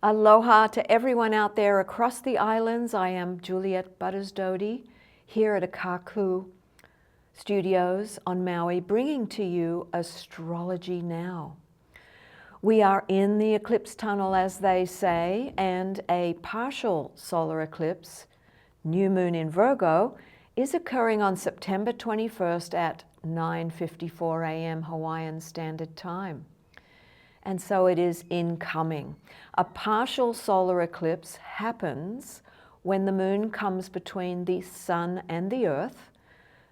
Aloha to everyone out there across the islands. I am Juliet Doty here at Akaku Studios on Maui, bringing to you Astrology Now. We are in the eclipse tunnel, as they say, and a partial solar eclipse, new moon in Virgo, is occurring on September 21st at 9:54 a.m. Hawaiian Standard Time. And so it is incoming. A partial solar eclipse happens when the moon comes between the sun and the earth,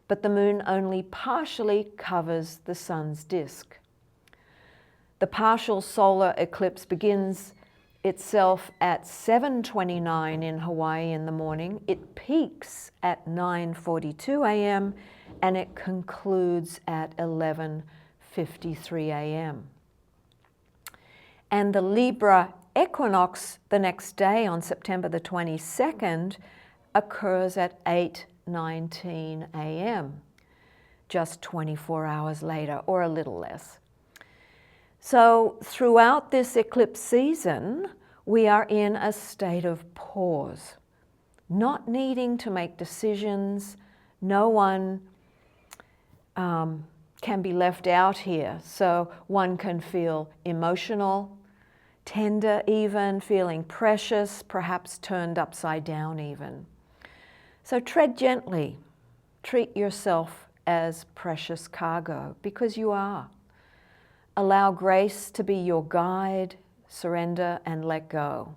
but the moon only partially covers the sun's disk. The partial solar eclipse begins itself at 7:29 in Hawaii in the morning. It peaks at 9:42 a.m. and it concludes at 11:53 a.m. And the Libra Equinox the next day on September the 22nd occurs at 8:19 a.m., just 24 hours later, or a little less. So throughout this eclipse season, we are in a state of pause, not needing to make decisions. No one can be left out here, so one can feel emotional, tender even, feeling precious, perhaps turned upside down even. So tread gently. Treat yourself as precious cargo, because you are. Allow grace to be your guide, surrender and let go.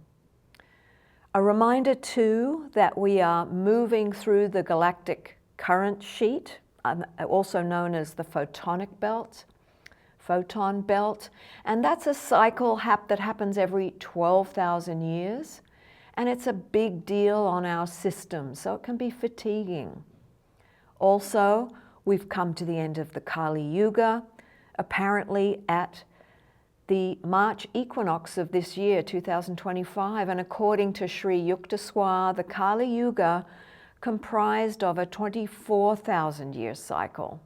A reminder too that we are moving through the galactic current sheet, also known as the photon belt, and that's a cycle that happens every 12,000 years, and it's a big deal on our system, so it can be fatiguing. Also, we've come to the end of the Kali Yuga, apparently at the March equinox of this year, 2025, and according to Sri Yukteswar, the Kali Yuga comprised of a 24,000-year cycle.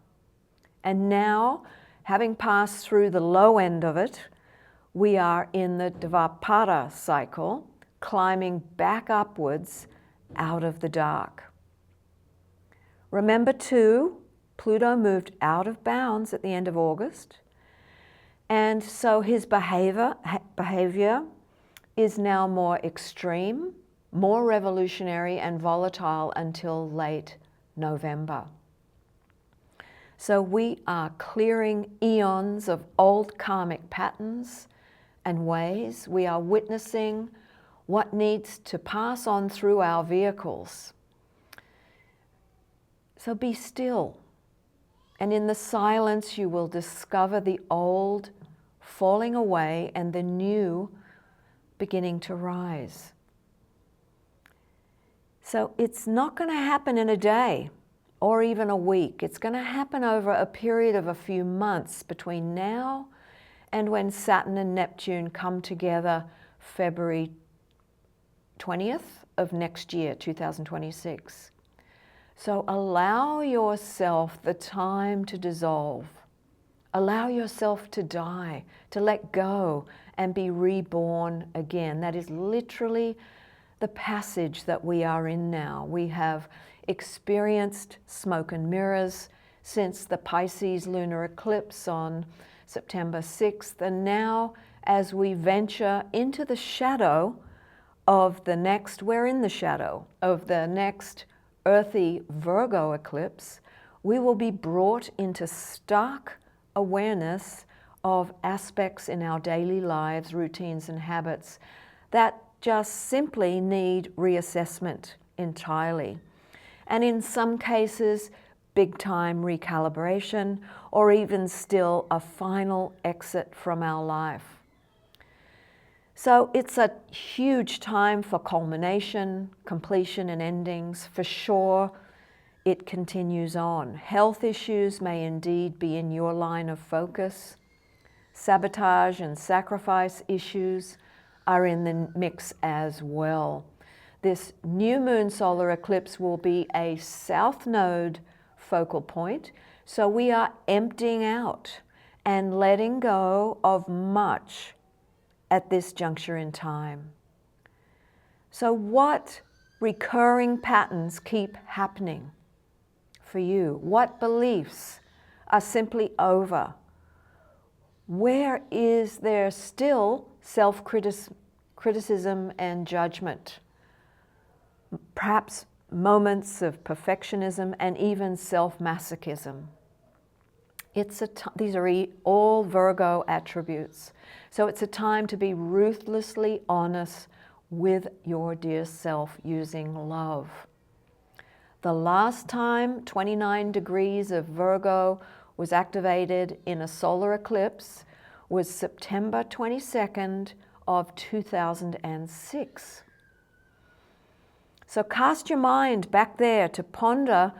And now, having passed through the low end of it, we are in the Dvapara cycle, climbing back upwards out of the dark. Remember too, Pluto moved out of bounds at the end of August, and so his behavior is now more extreme, more revolutionary and volatile until late November. So we are clearing eons of old karmic patterns and ways. We are witnessing what needs to pass on through our vehicles. So be still, and in the silence you will discover the old falling away and the new beginning to rise. So it's not going to happen in a day or even a week. It's going to happen over a period of a few months between now and when Saturn and Neptune come together February 20th of next year, 2026. So allow yourself the time to dissolve. Allow yourself to die, to let go and be reborn again. That is literally the passage that we are in now. We have experienced smoke and mirrors since the Pisces lunar eclipse on September 6th, and now as we venture into the shadow of the next, we're in the shadow of the next earthy Virgo eclipse, we will be brought into stark awareness of aspects in our daily lives, routines and habits that just simply need reassessment entirely. And in some cases, big time recalibration, or even still a final exit from our life. So it's a huge time for culmination, completion and endings. For sure, it continues on. Health issues may indeed be in your line of focus. Sabotage and sacrifice issues are in the mix as well. This new moon solar eclipse will be a south node focal point, so we are emptying out and letting go of much at this juncture in time. So what recurring patterns keep happening for you? What beliefs are simply over? Where is there still self-criticism and judgment? Perhaps moments of perfectionism and even self-masochism. These are all Virgo attributes. So it's a time to be ruthlessly honest with your dear self using love. The last time 29 degrees of Virgo was activated in a solar eclipse was September 22nd of 2006. So cast your mind back there to ponder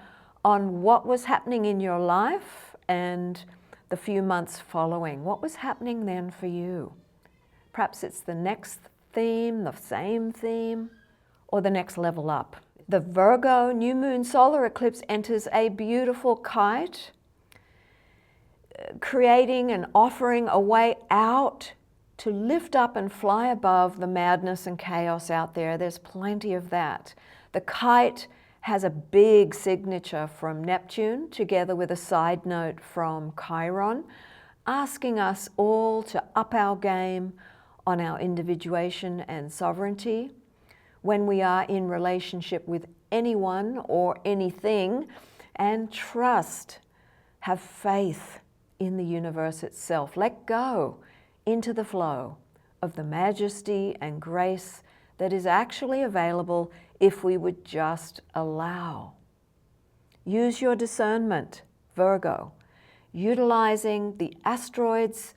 on what was happening in your life and the few months following. What was happening then for you? Perhaps it's the next theme, the same theme, or the next level up. The Virgo new moon solar eclipse enters a beautiful kite, creating and offering a way out to lift up and fly above the madness and chaos out there. There's plenty of that. The kite has a big signature from Neptune, together with a side note from Chiron, asking us all to up our game on our individuation and sovereignty when we are in relationship with anyone or anything, and trust, have faith in the universe itself. Let go into the flow of the majesty and grace that is actually available if we would just allow. Use your discernment, Virgo, utilizing the asteroids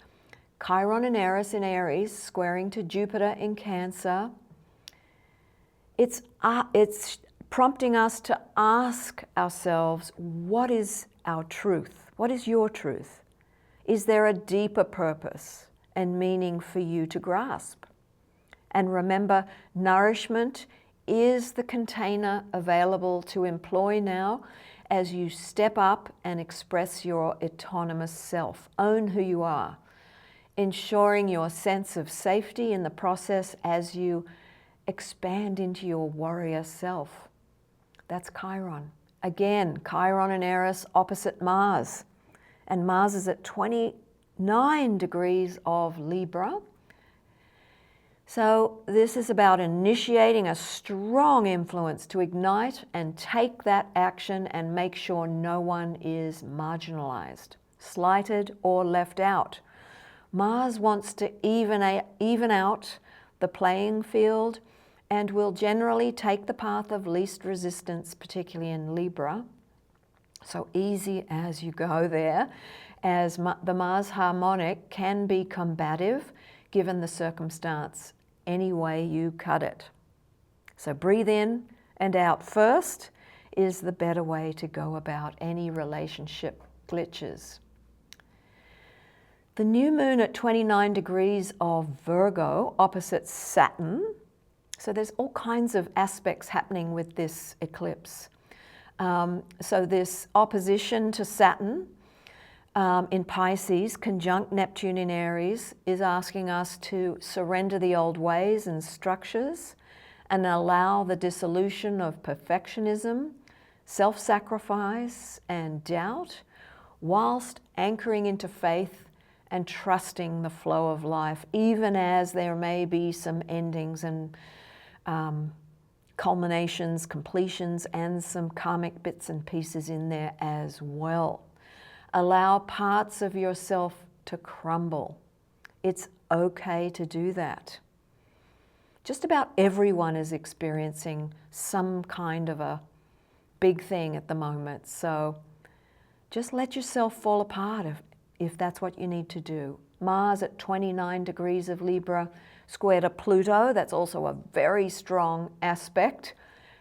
Chiron and Eris in Aries, squaring to Jupiter in Cancer. It's prompting us to ask ourselves, what is our truth? What is your truth? Is there a deeper purpose and meaning for you to grasp? And remember, nourishment is the container available to employ now as you step up and express your autonomous self. Own who you are, ensuring your sense of safety in the process as you expand into your warrior self. That's Chiron. Again, Chiron and Eris opposite Mars. And Mars is at 29 degrees of Libra. So this is about initiating a strong influence to ignite and take that action and make sure no one is marginalized, slighted, or left out. Mars wants to even out the playing field and will generally take the path of least resistance, particularly in Libra. So easy as you go there, as the Mars harmonic can be combative given the circumstance, any way you cut it. So breathe in and out first is the better way to go about any relationship glitches. The new moon at 29 degrees of Virgo opposite Saturn. So there's all kinds of aspects happening with this eclipse. So this opposition to Saturn in Pisces, conjunct Neptune in Aries, is asking us to surrender the old ways and structures and allow the dissolution of perfectionism, self-sacrifice, and doubt, whilst anchoring into faith and trusting the flow of life, even as there may be some endings and culminations, completions, and some karmic bits and pieces in there as well. Allow parts of yourself to crumble. It's okay to do that. Just about everyone is experiencing some kind of a big thing at the moment. So just let yourself fall apart if that's what you need to do. Mars at 29 degrees of Libra, square to Pluto, that's also a very strong aspect.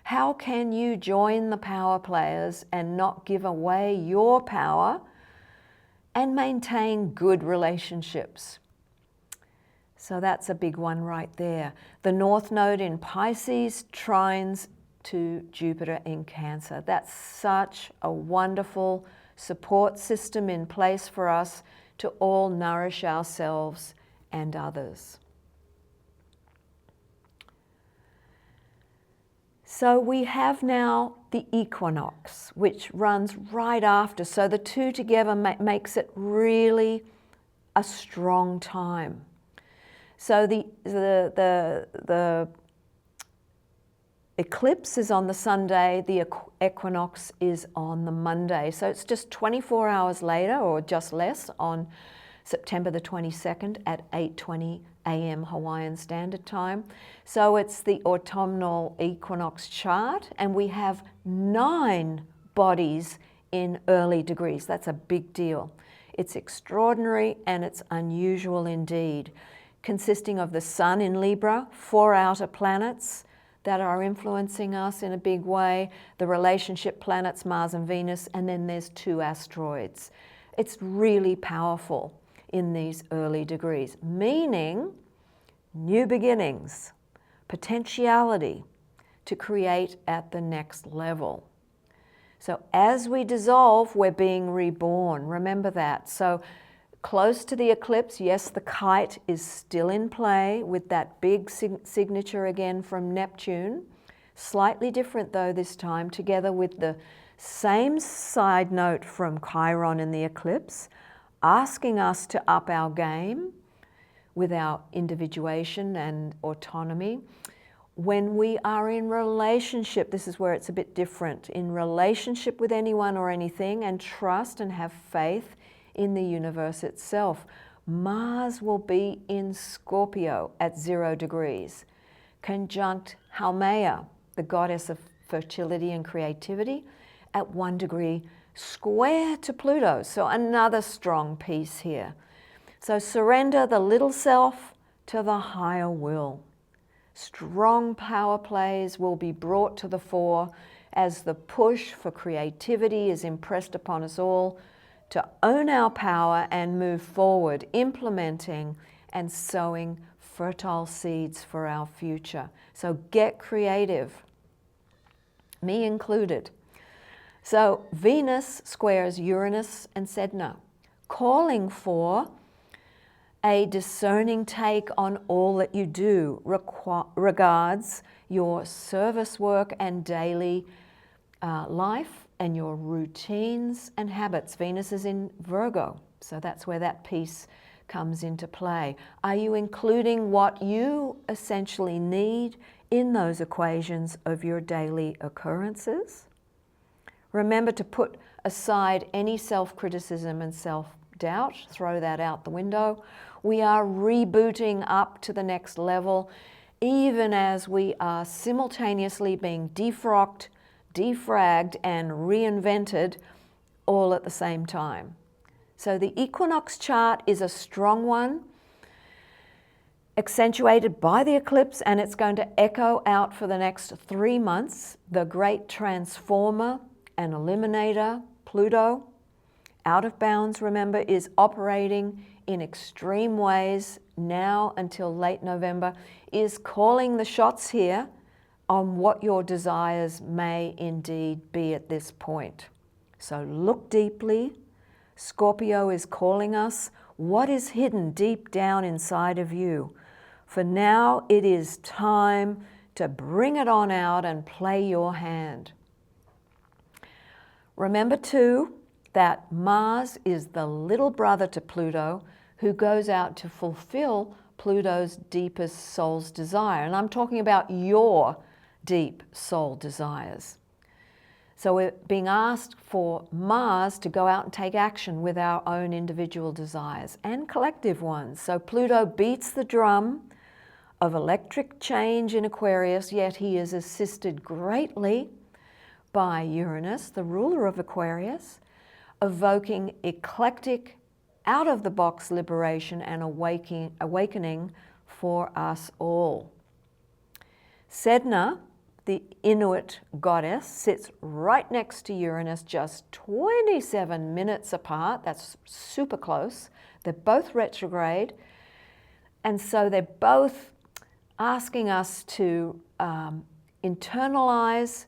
How can you join the power players and not give away your power and maintain good relationships? So that's a big one right there. The North Node in Pisces trines to Jupiter in Cancer. That's such a wonderful support system in place for us to all nourish ourselves and others. So we have now the equinox, which runs right after. So the two together makes it really a strong time. So the eclipse is on the Sunday, the equinox is on the Monday. So it's just 24 hours later, or just less, on September the 22nd at 8:20 a.m. Hawaiian Standard Time. So it's the autumnal equinox chart, and we have 9 bodies in early degrees. That's a big deal. It's extraordinary and it's unusual indeed, consisting of the Sun in Libra, 4 outer planets that are influencing us in a big way, the relationship planets Mars and Venus, and then there's 2 asteroids. It's really powerful in these early degrees, meaning new beginnings, potentiality to create at the next level. So as we dissolve, we're being reborn. Remember that. So close to the eclipse, yes, the kite is still in play with that big signature again from Neptune. Slightly different though this time, together with the same side note from Chiron in the eclipse, asking us to up our game with our individuation and autonomy. When we are in relationship, this is where it's a bit different, in relationship with anyone or anything, and trust and have faith in the universe itself. Mars will be in Scorpio at 0 degrees, conjunct Haumea, the goddess of fertility and creativity, at 1 degree, square to Pluto. So another strong piece here. So surrender the little self to the higher will. Strong power plays will be brought to the fore as the push for creativity is impressed upon us all to own our power and move forward, implementing and sowing fertile seeds for our future. So get creative, me included. So Venus squares Uranus and Sedna, calling for a discerning take on all that you do regards your service work and daily life and your routines and habits. Venus is in Virgo, so that's where that piece comes into play. Are you including what you essentially need in those equations of your daily occurrences? Remember to put aside any self-criticism and self-doubt, throw that out the window. We are rebooting up to the next level, even as we are simultaneously being defrocked, defragged, and reinvented all at the same time. So the equinox chart is a strong one, accentuated by the eclipse, and it's going to echo out for the next 3 months. The great transformer and eliminator, Pluto, out of bounds, remember, is operating in extreme ways now until late November, is calling the shots here on what your desires may indeed be at this point. So look deeply. Scorpio is calling us. What is hidden deep down inside of you? For now, it is time to bring it on out and play your hand. Remember too that Mars is the little brother to Pluto who goes out to fulfill Pluto's deepest soul's desire. And I'm talking about your deep soul desires. So we're being asked for Mars to go out and take action with our own individual desires and collective ones. So Pluto beats the drum of electric change in Aquarius, yet he is assisted greatly by Uranus, the ruler of Aquarius, evoking eclectic, out-of-the-box liberation and awakening for us all. Sedna, the Inuit goddess, sits right next to Uranus, just 27 minutes apart. That's super close. They're both retrograde. And so they're both asking us to internalize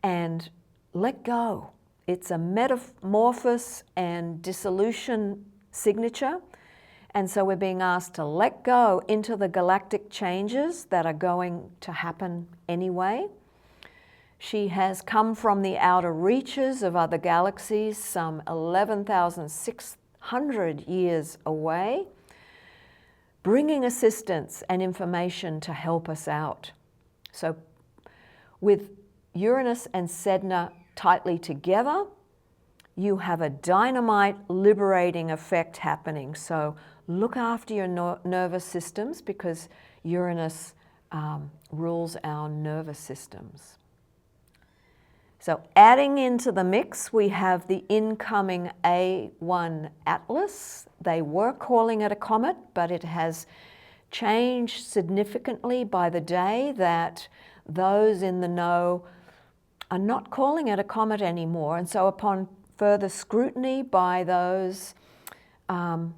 and let go. It's a metamorphosis and dissolution signature. And so we're being asked to let go into the galactic changes that are going to happen anyway. She has come from the outer reaches of other galaxies, some 11,600 years away, bringing assistance and information to help us out. So with Uranus and Sedna tightly together, you have a dynamite liberating effect happening. So look after your nervous systems, because Uranus rules our nervous systems. So adding into the mix, we have the incoming A1 Atlas. They were calling it a comet, but it has changed significantly by the day, that those in the know are not calling it a comet anymore. And so upon further scrutiny by those, the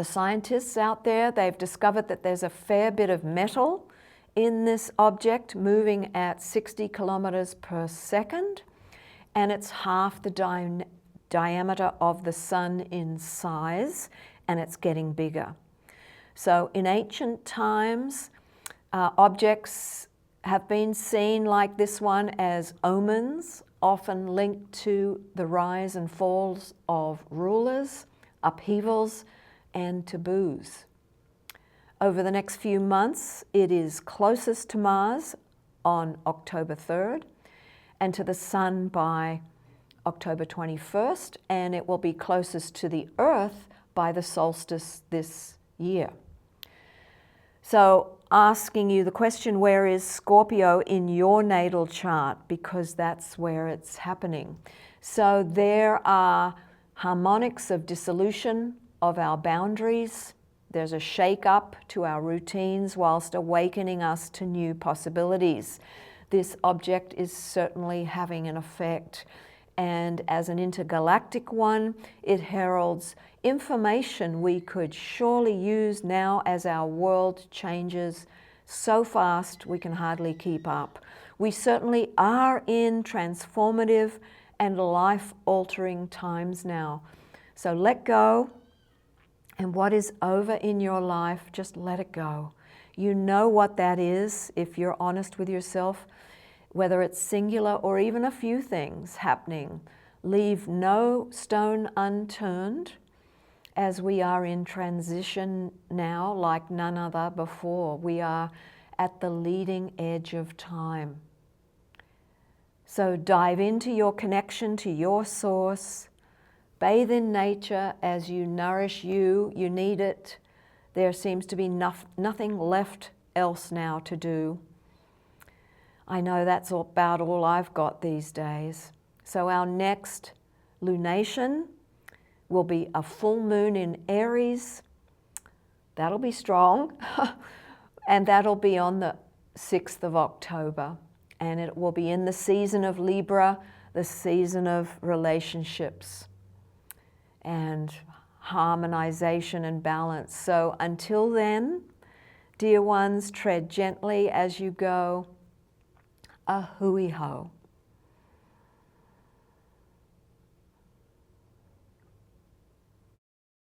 scientists out there, they've discovered that there's a fair bit of metal in this object moving at 60 kilometers per second, and it's half the diameter of the sun in size, and it's getting bigger. So in ancient times, objects have been seen like this one as omens, often linked to the rise and falls of rulers, upheavals, and taboos. Over the next few months, it is closest to Mars on October 3rd and to the Sun by October 21st, and it will be closest to the Earth by the solstice this year. So asking you the question, where is Scorpio in your natal chart? Because that's where it's happening. So there are harmonics of dissolution of our boundaries. There's a shake-up to our routines whilst awakening us to new possibilities. This object is certainly having an effect, and as an intergalactic one, it heralds information we could surely use now as our world changes so fast we can hardly keep up. We certainly are in transformative and life-altering times now. So let go. And what is over in your life, just let it go. You know what that is if you're honest with yourself, whether it's singular or even a few things happening. Leave no stone unturned, as we are in transition now like none other before. We are at the leading edge of time. So dive into your connection to your source. Bathe in nature as you nourish you. You need it. There seems to be nothing left else now to do. I know that's about all I've got these days. So our next lunation will be a full moon in Aries. That'll be strong. And that'll be on the 6th of October. And it will be in the season of Libra, the season of relationships and harmonization and balance. So until then, dear ones, tread gently as you go. A hui ho.